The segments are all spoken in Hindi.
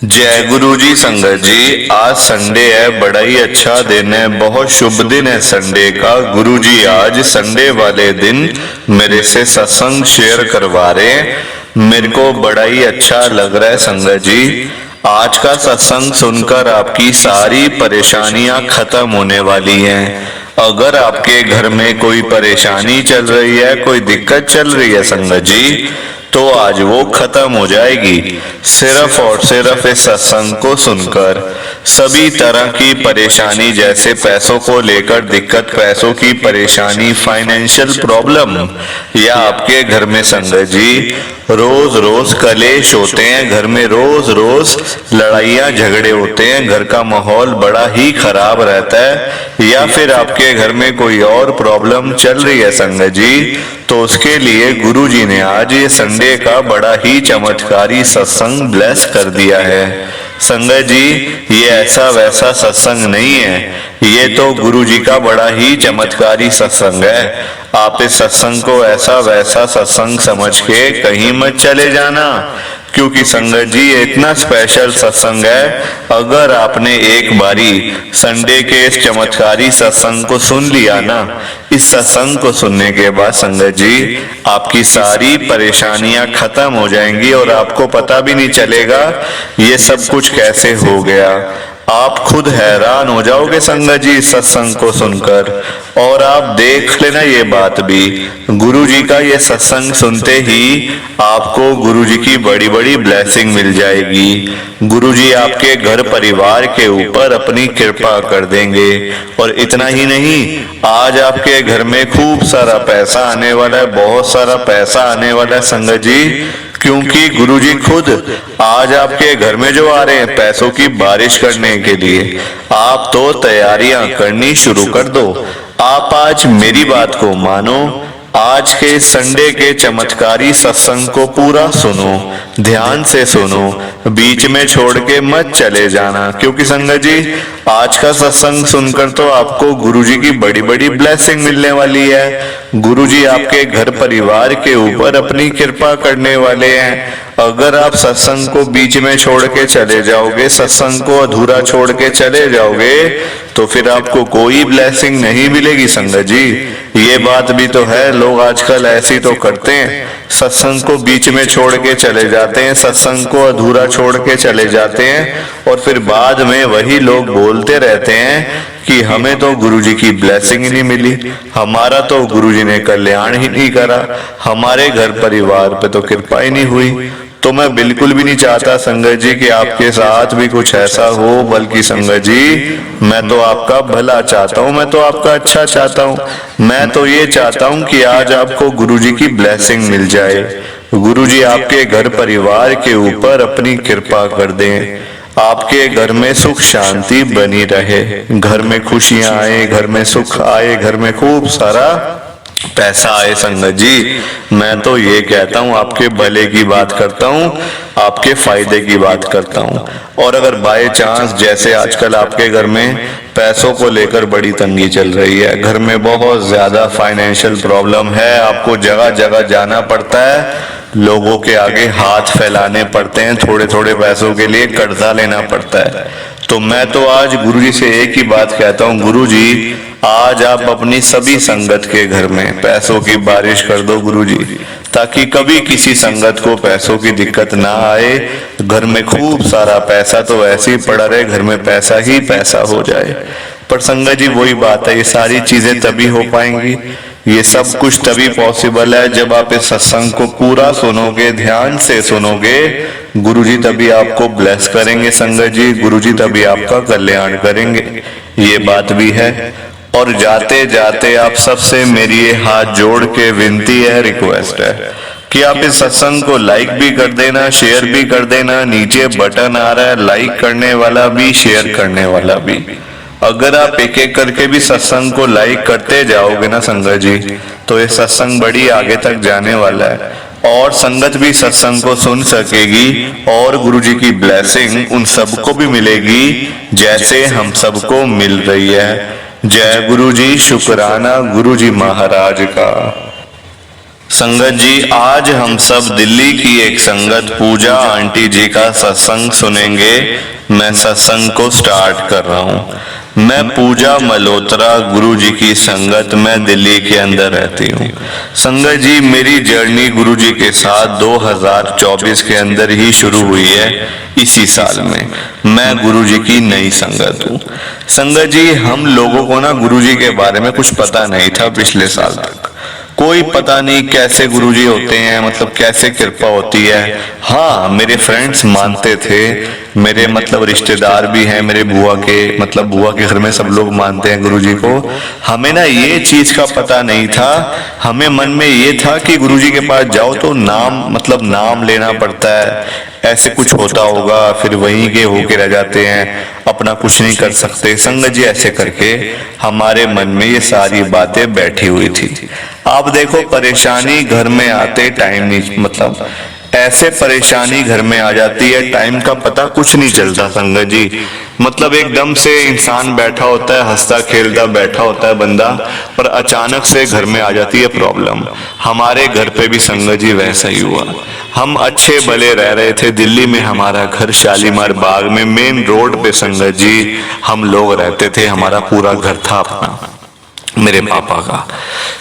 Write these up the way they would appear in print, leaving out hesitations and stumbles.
जय गुरु जी। संगत जी, आज संडे है, बड़ा ही अच्छा दिन है, बहुत शुभ दिन है संडे का। गुरु जी आज संडे वाले दिन मेरे से सत्संग शेयर करवा रहे हैं। मेरे को बड़ा ही अच्छा लग रहा है संगत जी। आज का सत्संग सुनकर आपकी सारी परेशानियां खत्म होने वाली हैं। अगर आपके घर में कोई परेशानी चल रही है, कोई दिक्कत चल रही है संगत जी, तो आज वो खत्म हो जाएगी सिर्फ और सिर्फ इस सत्संग को सुनकर। सभी तरह की परेशानी, जैसे पैसों को लेकर दिक्कत, पैसों की परेशानी, फाइनेंशियल प्रॉब्लम, या आपके घर में संगत जी रोज रोज कलेश होते हैं, घर में रोज रोज लड़ाइयां झगड़े होते हैं, घर का माहौल बड़ा ही खराब रहता है, या फिर आपके घर में कोई और प्रॉब्लम चल रही है संगत जी, तो उसके लिए गुरु जी ने आज ये संडे का बड़ा ही चमत्कारी सत्संग ब्लेस कर दिया है। संगत जी, ये ऐसा वैसा सत्संग नहीं है, ये तो गुरु जी का बड़ा ही चमत्कारी सत्संग है। आप इस सत्संग को ऐसा वैसा सत्संग समझ के कहीं मत चले जाना, क्योंकि संगत जी ये इतना स्पेशल सत्संग है। अगर आपने एक बारी संडे के इस चमत्कारी सत्संग को सुन लिया ना, इस सत्संग को सुनने के बाद संगत जी आपकी सारी परेशानियां खत्म हो जाएंगी और आपको पता भी नहीं चलेगा ये सब कुछ कैसे हो गया। आप खुद हैरान हो जाओगे संगत जी इस सत्संग को सुनकर। और आप देख लेना ये बात भी, गुरु जी का ये सत्संग सुनते ही आपको गुरु जी की बड़ी बड़ी ब्लेसिंग मिल जाएगी। गुरु जी आपके घर परिवार के ऊपर अपनी कृपा कर देंगे। और इतना ही नहीं, आज आपके घर में खूब सारा पैसा आने वाला है, बहुत सारा पैसा आने वाला है संगत जी, क्योंकि गुरुजी खुद आज आपके घर में जो आ रहे हैं पैसों की बारिश करने के लिए। आप तो तैयारियां करनी शुरू कर दो। आप आज मेरी बात को मानो, आज के संडे के चमत्कारी सत्संग को पूरा सुनो, ध्यान से सुनो, बीच में छोड़ के मत चले जाना, क्योंकि संगत जी आज का सत्संग सुनकर तो आपको गुरुजी की बड़ी बड़ी ब्लेसिंग मिलने वाली है। गुरुजी आपके घर परिवार के ऊपर अपनी कृपा करने वाले हैं। अगर आप सत्संग को बीच में छोड़ के चले जाओगे, सत्संग को अधूरा छोड़ के चले जाओगे, तो फिर आपको कोई ब्लेसिंग नहीं मिलेगी संगत जी। ये बात भी तो है, लोग आजकल ऐसे तो करते हैं, सत्संग को बीच में छोड़ के चले जाते हैं, सत्संग को अधूरा छोड़ के चले जाते हैं, और फिर बाद में वही लोग बोलते रहते हैं कि हमें तो गुरुजी की ब्लेसिंग ही नहीं मिली, हमारा तो गुरुजी ने कल्याण ही नहीं करा, हमारे घर परिवार पे तो कृपा ही नहीं हुई। तो मैं बिल्कुल भी नहीं चाहता संगत जी कि आपके साथ भी कुछ ऐसा हो, बल्कि संगत जी मैं तो आपका भला चाहता हूँ, मैं तो आपका अच्छा चाहता हूँ। मैं तो ये चाहता हूँ कि आज आपको गुरुजी की ब्लेसिंग मिल जाए, गुरुजी आपके घर परिवार के ऊपर अपनी कृपा कर दें, आपके घर में सुख शांति बनी रहे, घर में खुशियां आए, घर में सुख आए, घर में खूब सारा पैसा आए संगत जी। मैं तो ये कहता हूँ, आपके भले की बात करता हूँ, आपके फायदे की बात करता हूँ। और अगर बाय चांस जैसे आजकल आपके घर में पैसों को लेकर बड़ी तंगी चल रही है, घर में बहुत ज्यादा फाइनेंशियल प्रॉब्लम है, आपको जगह जगह जाना पड़ता है, लोगों के आगे हाथ फैलाने पड़ते हैं, थोड़े थोड़े पैसों के लिए कर्जा लेना पड़ता है, तो मैं तो आज गुरुजी से एक ही बात कहता हूँ, गुरुजी आज आप अपनी सभी संगत के घर में पैसों की बारिश कर दो गुरुजी, ताकि कभी किसी संगत को पैसों की दिक्कत ना आए। घर में खूब सारा पैसा तो ऐसे ही पड़ा रहे, घर में पैसा ही पैसा हो जाए। पर संगत जी वही बात है, ये सारी चीजें तभी हो पाएंगी, ये सब कुछ तभी पॉसिबल है जब आप इस सत्संग को पूरा सुनोगे, ध्यान से सुनोगे। गुरुजी तभी आपको ब्लेस करेंगे संगत जी, गुरुजी तभी आपका कल्याण करेंगे, ये बात भी है। और जाते जाते आप सबसे मेरी ये हाथ जोड़ के विनती है, रिक्वेस्ट है कि आप इस सत्संग को लाइक भी कर देना, शेयर भी कर देना। नीचे बटन आ रहा है, लाइक करने वाला भी, शेयर करने वाला भी। अगर आप एक एक करके भी सत्संग को लाइक करते जाओगे ना संगत जी, तो ये सत्संग बड़ी आगे तक जाने वाला है, और संगत भी सत्संग को सुन सकेगी, और गुरुजी की ब्लेसिंग उन सबको भी मिलेगी जैसे हम सबको मिल रही है। जय गुरु जी, शुक्राना गुरु जी महाराज का। संगत जी, आज हम सब दिल्ली की एक संगत पूजा आंटी जी का सत्संग सुनेंगे। मैं सत्संग को स्टार्ट कर रहा हूँ। मैं पूजा मल्होत्रा, गुरु जी की संगत में दिल्ली के अंदर रहती हूँ। संगत जी, मेरी जर्नी गुरु जी के साथ 2024 के अंदर ही शुरू हुई है, इसी साल में। मैं गुरु जी की नई संगत हूँ। संगत जी, हम लोगों को ना गुरु जी के बारे में कुछ पता नहीं था पिछले साल तक। कोई पता नहीं कैसे गुरुजी होते हैं, मतलब कैसे कृपा होती है। हाँ, मेरे फ्रेंड्स मानते थे, मेरे मतलब रिश्तेदार भी हैं, मेरे बुआ के मतलब बुआ के घर में सब लोग मानते हैं गुरुजी को। हमें ना ये चीज का पता नहीं था। हमें मन में ये था कि गुरुजी के पास जाओ तो नाम मतलब नाम लेना पड़ता है, ऐसे कुछ होता होगा, फिर वहीं के होके रह जाते हैं, अपना कुछ नहीं कर सकते। संगत जी, ऐसे करके हमारे मन में ये सारी बातें बैठी हुई थी। आप देखो, परेशानी घर में आते टाइम नहीं, मतलब ऐसे परेशानी घर में आ जाती है, टाइम का पता कुछ नहीं चलता संगत जी। मतलब एकदम से इंसान बैठा होता है, हंसता खेलता बैठा होता है बंदा, पर अचानक से घर में आ जाती है प्रॉब्लम। हमारे घर पे भी संगत जी वैसा ही हुआ। हम अच्छे भले रह रहे थे दिल्ली में, हमारा घर शालीमार बाग में मेन रोड पे संगत जी हम लोग रहते थे। हमारा पूरा घर था अपना, मेरे पापा का।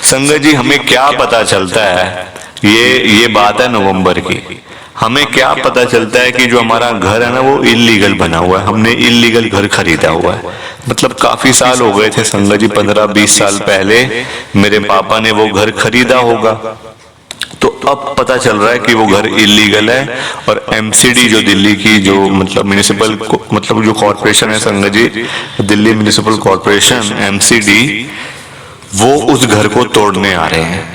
संगत जी, हमें क्या पता चलता है, ये बात है नवंबर की। हमें क्या पता चलता है कि जो हमारा घर है ना, वो इल्लीगल बना हुआ है। हमने इल्लीगल घर खरीदा हुआ है। मतलब काफी साल हो गए थे संगत जी, 15-20 साल पहले मेरे पापा ने वो घर खरीदा होगा। तो अब पता चल रहा है कि वो घर इल्लीगल है, और एमसीडी जो दिल्ली की जो मतलब म्युनिसिपल मतलब जो कॉर्पोरेशन है संगत जी, दिल्ली म्युनिसिपल कॉर्पोरेशन एमसीडी, वो उस घर को तोड़ने आ रहे हैं।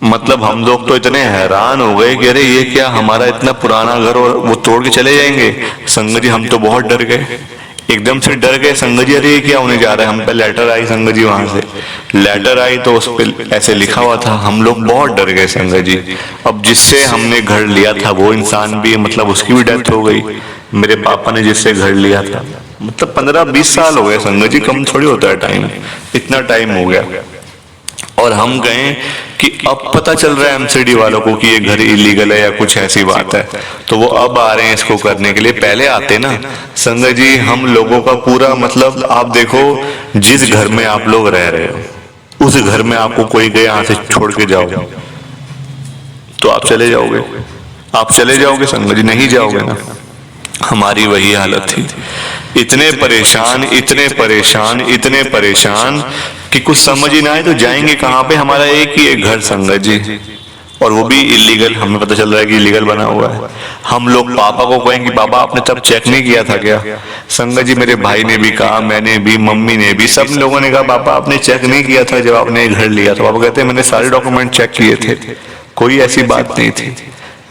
मतलब हम लोग तो इतने हैरान हो गए कि अरे ये क्या, हमारा इतना पुराना घर और वो तोड़ के चले जाएंगे। संगत जी, हम तो बहुत डर गए, एकदम से डर गए संगत जी। अरे ये क्या होने जा रहा है। हम पे लेटर आई संगत जी, वहां से लेटर आई तो उस पे ऐसे लिखा हुआ था। हम लोग बहुत डर गए संगत जी। अब जिससे हमने घर लिया था वो इंसान भी मतलब उसकी भी डेथ हो गई। मेरे पापा ने जिससे घर लिया था, मतलब 15-20 साल हो गए संगत जी, कम थोड़ी होता है टाइम, इतना टाइम हो गया। और हम गए कि अब पता चल रहा है एमसीडी वालों को कि ये घर इलीगल है या कुछ ऐसी बात है, तो वो अब आ रहे हैं इसको करने के लिए। पहले आते ना संगत जी, हम लोगों का पूरा मतलब आप देखो, जिस घर में आप लोग रह रहे हो उस घर में आपको कोई गए यहाँ से छोड़ के जाओ तो आप चले जाओगे, आप चले जाओगे संगत जी, नहीं जाओगे ना। हमारी वही हालत थी। इतने परेशान, इतने परेशान, इतने परेशान कि कुछ समझ ही ना आए तो जाएंगे कहाँ पे। हमारा एक ही एक घर संगत जी, और वो भी इलीगल। हमें पता चल रहा है कि इलीगल बना हुआ है। हम लोग पापा को कहेंगे पापा आपने तब चेक नहीं किया था क्या। संगत जी, मेरे भाई ने भी कहा, मैंने भी, मम्मी ने भी, सब लोगों ने कहा पापा आपने चेक नहीं किया था जब आपने घर लिया था। पापा कहते हैं मैंने सारे डॉक्यूमेंट चेक किए थे, कोई ऐसी बात नहीं थी।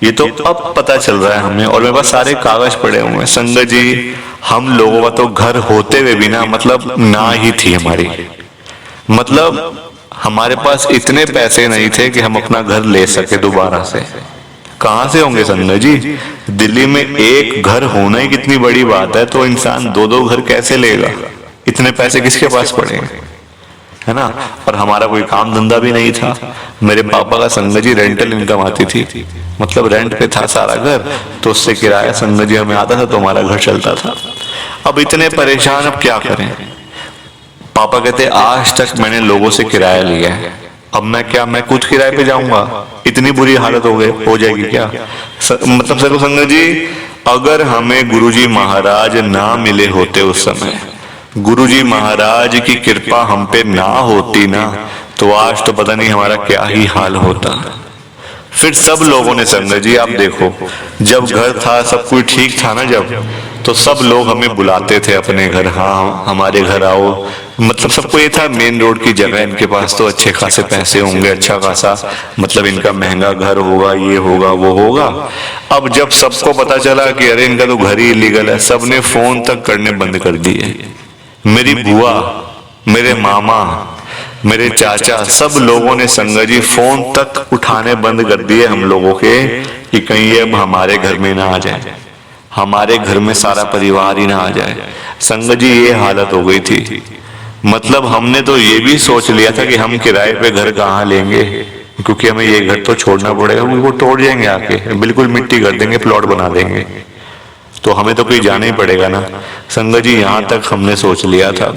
ये तो अब पता चल रहा है हमें, और मेरे पास सारे कागज पड़े हुए हैं संगत जी। हम लोगों का तो घर होते हुए भी ना मतलब ना ही थी हमारी, मतलब हमारे पास इतने पैसे नहीं थे कि हम अपना घर ले सके दोबारा से। कहां से होंगे संगत जी, दिल्ली में एक घर होना ही कितनी बड़ी बात है, तो इंसान 2-2 घर कैसे लेगा। इतने पैसे किसके पास पड़े, है ना। और हमारा कोई काम धंधा भी नहीं था। मेरे पापा का संगत जी रेंटल इनकम आती थी, मतलब रेंट पे था सारा घर, तो उससे किराया संगत जी हमें आता था, तो हमारा घर चलता था। अब इतने परेशान, अब क्या करें। पापा कहते आज तक मैंने लोगों से किराया लिया है, अब मैं खुद किराए पे जाऊंगा, इतनी बुरी हालत हो जाएगी क्या। मतलब सर संगत जी, अगर हमें गुरुजी महाराज ना मिले होते उस समय, गुरुजी महाराज की कृपा हम पे ना होती ना, तो आज तो पता नहीं हमारा क्या ही हाल होता। फिर सब लोगों ने संगत जी, आप देखो, जब घर था सब कुछ ठीक था ना, जब तो सब लोग हमें बुलाते थे अपने घर, हाँ हमारे घर आओ। मतलब सबको ये था मेन रोड की जगह, इनके पास तो अच्छे खासे पैसे होंगे, अच्छा खासा मतलब इनका महंगा घर होगा, ये होगा वो होगा। अब जब सबको पता चला कि अरे इनका तो घर ही इलीगल है, सबने फोन तक करने बंद कर दिए। मेरी बुआ, मेरे मामा, मेरे चाचा, सब लोगों ने संगत जी फोन तक उठाने बंद कर दिए हम लोगों के, कि कहीं ये अब हमारे घर में ना आ जाए, हमारे घर में सारा परिवार ही ना आ जाए। संगत जी ये हालत हो गई थी। मतलब हमने तो ये भी सोच लिया था कि हम किराए पे घर कहाँ लेंगे, क्योंकि हमें ये घर तो छोड़ना पड़ेगा, वो तोड़ जाएंगे आके, बिल्कुल मिट्टी कर देंगे, प्लॉट बना देंगे, तो हमें तो कहीं जाना ही पड़ेगा ना। संगत जी यहाँ तक हमने सोच लिया था।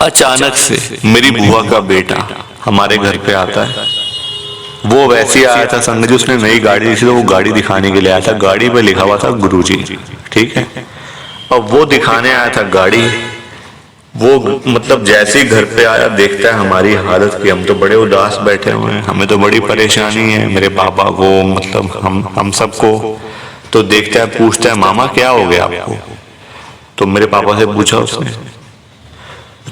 अचानक से मेरी बुआ का बेटा हमारे घर पे आता है। वो वैसे ही आया था संगत जी, उसने नई गाड़ी दी थी तो वो गाड़ी दिखाने के लिए आया था। गाड़ी पे लिखा हुआ था गुरुजी, ठीक है। और वो दिखाने आया था गाड़ी। वो मतलब जैसे ही घर पे आया, देखता है हमारी हालत की, हम तो बड़े उदास बैठे हुए हैं, हमें तो बड़ी परेशानी है, मेरे पापा को, मतलब हम सबको। तो देखता है, पूछता है मामा क्या हो गया आपको? तो मेरे पापा से पूछा उसने,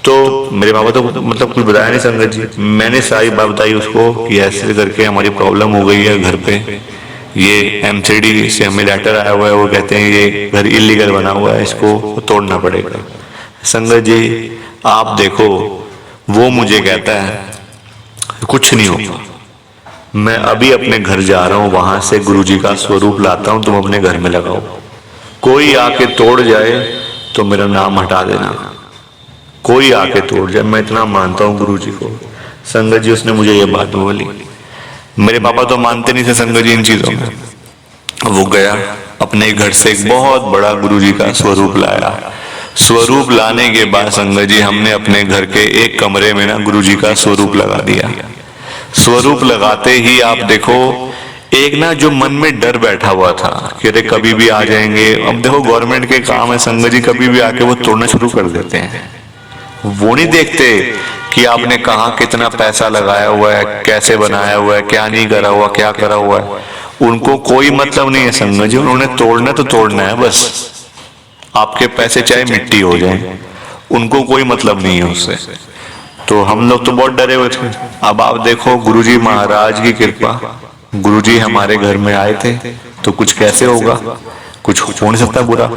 तो मेरे पापा तो मतलब कुछ बताया नहीं संगत जी। मैंने सारी बात बताई उसको कि ऐसे करके हमारी प्रॉब्लम हो गई है घर पे, ये एमसीडी से हमें लेटर आया हुआ है, वो कहते हैं ये घर इलीगल बना हुआ है, इसको तोड़ना पड़ेगा। संगत जी आप देखो, वो मुझे कहता है कुछ नहीं होगा, मैं अभी अपने घर जा रहा हूँ, वहां से गुरुजी का स्वरूप लाता हूँ, तुम अपने घर में लगाओ, कोई आके तोड़ जाए तो मेरा नाम हटा देना, कोई आके तोड़ जाए, मैं इतना मानता हूँ गुरुजी को। संगत जी उसने मुझे ये बात बोली। मेरे पापा तो मानते नहीं थे संगत जी इन चीजों में। वो गया अपने घर से एक बहुत बड़ा गुरुजी का स्वरूप लाया। स्वरूप लाने के बाद संगत जी हमने अपने घर के एक कमरे में ना गुरुजी का स्वरूप लगा दिया। स्वरूप लगाते ही आप देखो, एक ना जो मन में डर बैठा हुआ था कि अरे कभी भी आ जाएंगे, अब देखो गवर्नमेंट के काम है संगत जी, कभी भी आके वो तोड़ना शुरू कर देते हैं। वो नहीं देखते कि आपने कहाँ कितना पैसा लगाया हुआ है, कैसे बनाया हुआ है, क्या नहीं करा हुआ, क्या करा हुआ है, उनको कोई मतलब नहीं है संगत जी। उन्होंने तोड़ना तो तोड़ना है बस, आपके पैसे चाहे मिट्टी हो जाए, उनको कोई मतलब नहीं है उससे। तो हम लोग तो बहुत डरे हुए थे। अब आप देखो गुरुजी महाराज की कृपा, गुरुजी हमारे घर में आए थे तो कुछ कैसे होगा, कुछ हो नहीं सकता बुरा।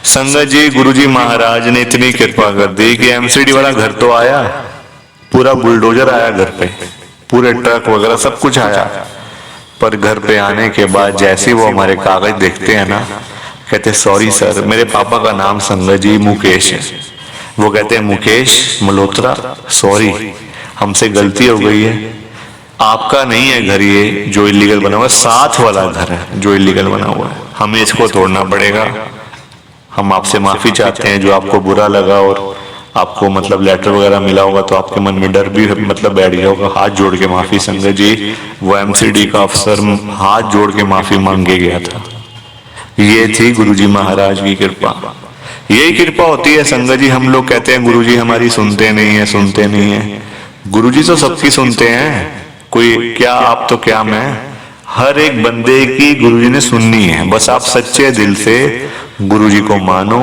संगत जी गुरुजी महाराज ने इतनी कृपा कर दी कि एमसीडी वाला घर तो आया, पूरा बुलडोजर आया घर पे, पूरे ट्रक वगैरह सब कुछ आया। पर घर पे आने के बाद जैसे वो हमारे कागज देखते हैं ना, कहते सॉरी सर, मेरे पापा का नाम संगत जी मुकेश है, वो कहते हैं मुकेश मल्होत्रा, सॉरी हमसे गलती हो गई है, आपका नहीं है घर ये जो इलीगल बना हुआ है, साथ वाला घर है जो इलीगल बना हुआ है, हमें इसको तोड़ना पड़ेगा। हम आपसे माफी चाहते हैं जो आपको बुरा लगा और आपको मतलब लेटर वगैरह मिला होगा तो आपके मन में डर भी मतलब बैठ गया होगा। हाथ जोड़ के माफी संगत जी। वो एमसीडी का अफसर हाथ जोड़ के माफी मांगे गया था। ये थी गुरुजी महाराज की कृपा। यही कृपा होती है संगत जी। हम लोग कहते हैं गुरुजी हमारी सुनते नहीं है, सुनते नहीं है। गुरुजी तो सबकी सुनते हैं, कोई क्या आप तो क्या मैं, हर एक बंदे की गुरुजी ने सुननी है। बस आप सच्चे दिल से गुरुजी को मानो,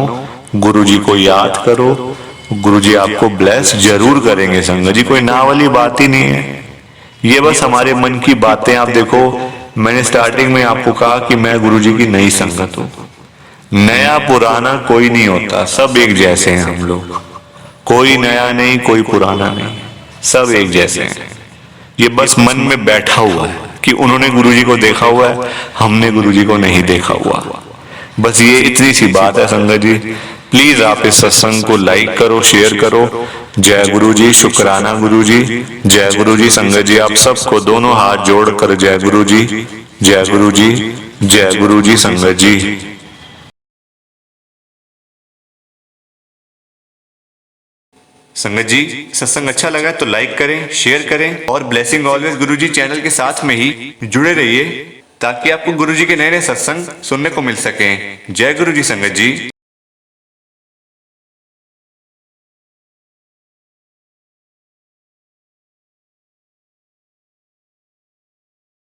गुरुजी को याद करो, गुरुजी आपको ब्लेस जरूर करेंगे संगत जी। कोई ना वाली बात ही नहीं है, ये बस हमारे मन की बातें। आप देखो मैंने स्टार्टिंग में आपको कहा कि मैं गुरुजी की नई संगत हूँ। नया पुराना कोई नहीं होता, सब एक जैसे हैं हम लोग, कोई नया नहीं कोई पुराना नहीं, सब एक जैसे हैं। ये बस मन में बैठा हुआ है कि उन्होंने गुरुजी को देखा हुआ है, हमने गुरुजी को नहीं देखा हुआ। बस ये इतनी सी बात है संगत जी। प्लीज आप इस सत्संग को लाइक करो, शेयर करो। जय गुरु जी, शुक्राना गुरु जी, जय गुरु जी। संगत जी आप सबको दोनों हाथ जोड़कर जय गुरु जी, जय गुरु जी, जय गुरु जी। संगत जी संगत जी सत्संग अच्छा लगा तो लाइक करें, शेयर करें और ब्लेसिंग ऑलवेज गुरुजी चैनल के साथ में ही जुड़े रहिए ताकि आपको गुरुजी के नए नए सत्संग सुनने को मिल सके। जय गुरु जी संगत जी।